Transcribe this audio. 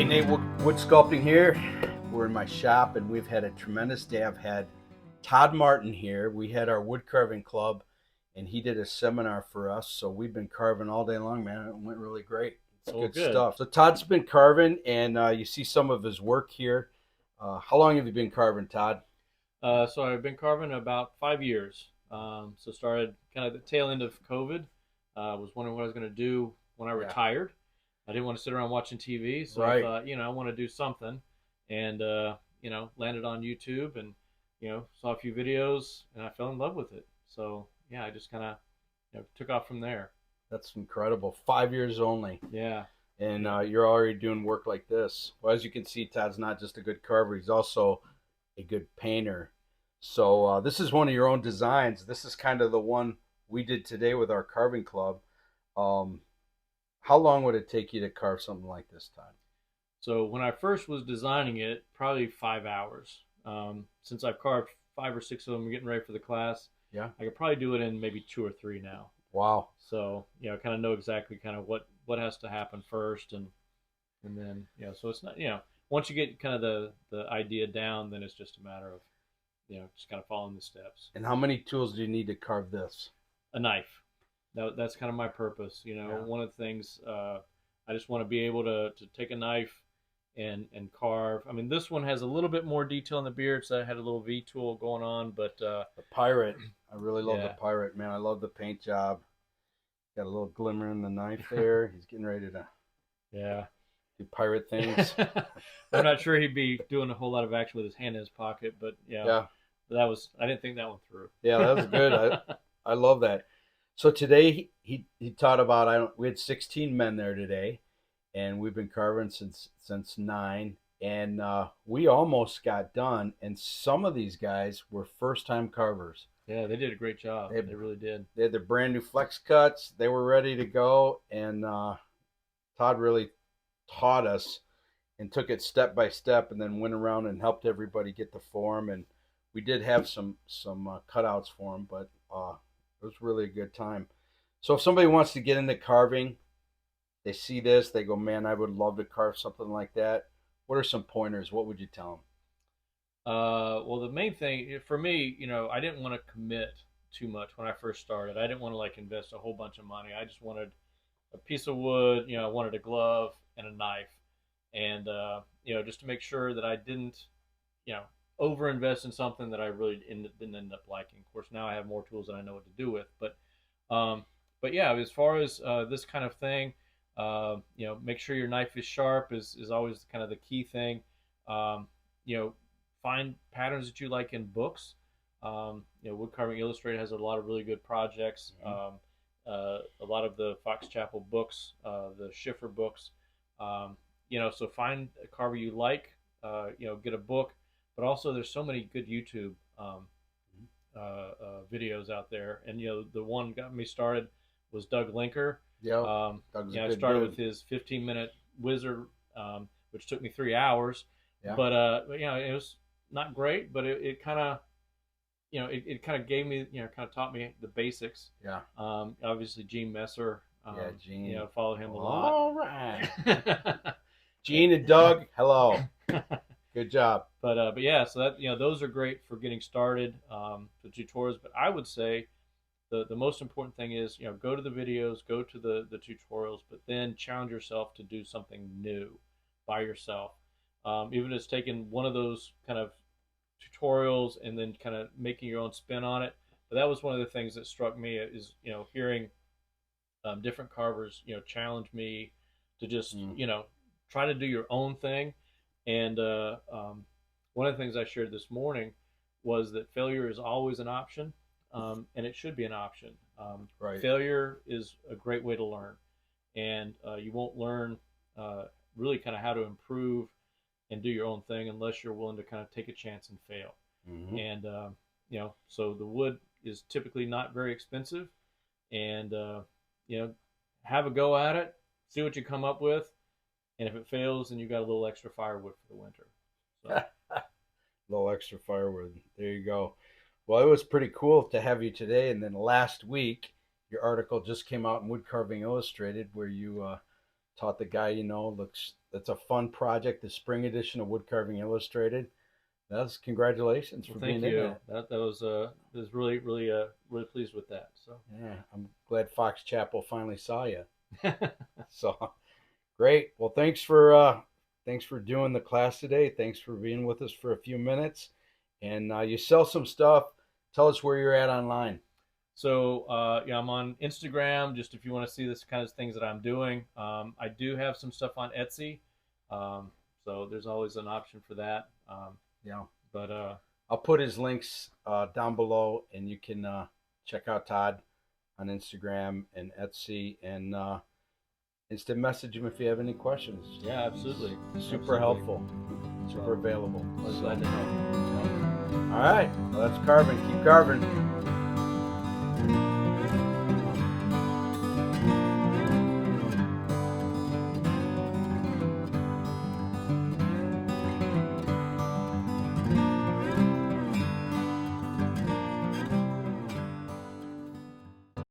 Nate, Wood Sculpting here. We're in my shop and we've had a tremendous day. I've had Todd Martin here. We had our wood carving club and he did a seminar for us. So we've been carving all day long, man. It went really great. It's good stuff. So Todd's been carving and you see some of his work here. How long have you been carving, Todd? So I've been carving about 5 years. So started kind of the tail end of COVID. Was wondering what I was going to do when I retired. I didn't want to sit around watching TV, so I thought, I want to do something, and landed on YouTube and saw a few videos, and I fell in love with it. So yeah, I just kind of took off from there. That's incredible. 5 years only. Yeah. And you're already doing work like this. Well, as you can see, Todd's not just a good carver; he's also a good painter. So this is one of your own designs. This is kind of the one we did today with our carving club. How long would it take you to carve something like this, Todd? So when I first was designing it, probably 5 hours. Since I've carved 5 or 6 of them, getting ready for the class. Yeah, I could probably do it in maybe 2 or 3 now. Wow. So kind of know exactly kind of what has to happen first, and then so it's not once you get kind of the idea down, then it's just a matter of just kind of following the steps. And how many tools do you need to carve this? A knife. That's kind of my purpose. One of the things I just want to be able to take a knife and carve. I mean, this one has a little bit more detail in the beard, so I had a little V tool going on, but the pirate. I really love the pirate, man. I love the paint job. Got a little glimmer in the knife there. He's getting ready to do pirate things. I'm not sure he'd be doing a whole lot of action with his hand in his pocket, but I didn't think that one through. Yeah, that was good. I love that. So today he taught about we had 16 men there today, and we've been carving since 9, and we almost got done. And some of these guys were first time carvers. Yeah, they did a great job. They really did. They had their brand new flex cuts. They were ready to go, and Todd really taught us and took it step by step, and then went around and helped everybody get the form. And we did have some cutouts for them, but it was really a good time. So if somebody wants to get into carving, they see this, they go, man, I would love to carve something like that. What are some pointers? What would you tell them? Well, the main thing for me, I didn't want to commit too much when I first started. I didn't want to invest a whole bunch of money. I just wanted a piece of wood, I wanted a glove and a knife, and just to make sure that I didn't, over invest in something that I really didn't end up liking. Of course, now I have more tools that I know what to do with, but yeah, as far as this kind of thing, make sure your knife is sharp is always kind of the key thing. Find patterns that you like in books. Woodcarving Illustrated has a lot of really good projects. Mm-hmm. A lot of the Fox Chapel books, the Schiffer books. So find a carver you like. Get a book, but also there's so many good YouTube videos out there. And the one got me started was Doug Linker. Yeah, I started with his 15-minute wizard, which took me 3 hours. Yeah. But it was not great, but it kind of it kind of gave me kind of taught me the basics. Yeah. Obviously Gene Messer. Gene. Follow him a lot. All right. Gene and Doug, hello. Good job. But yeah, so that those are great for getting started. The tutorials, but I would say the most important thing is go to the videos, go to the tutorials, but then challenge yourself to do something new by yourself. Even if it's taking one of those kind of tutorials and then kind of making your own spin on it. But that was one of the things that struck me is hearing different carvers challenge me to just try to do your own thing. And one of the things I shared this morning was that failure is always an option, and it should be an option. Right. Failure is a great way to learn, and you won't learn really kind of how to improve and do your own thing unless you're willing to kind of take a chance and fail. Mm-hmm. And so the wood is typically not very expensive, and have a go at it, see what you come up with, and if it fails, then you got a little extra firewood for the winter. So. A little extra firewood. There you go. Well, it was pretty cool to have you today. And then last week, your article just came out in Woodcarving Illustrated, where you taught the guy, that's a fun project. The spring edition of Woodcarving Illustrated. That's congratulations Well, for thank being in you. that. That was really really pleased with that. So Yeah, I'm glad Fox Chapel finally saw you. So great. Well, thanks for doing the class today. Thanks for being with us for a few minutes. And you sell some stuff. Tell us where you're at online. So yeah, I'm on Instagram. Just if you want to see this kind of things that I'm doing, I do have some stuff on Etsy. Um, so there's always an option for that. Yeah, But I'll put his links down below, and you can check out Todd on Instagram and Etsy, and instant message him if you have any questions. yeah, absolutely, He's super absolutely. helpful, super available. I was glad to help. All right, well, that's carving. Keep carving.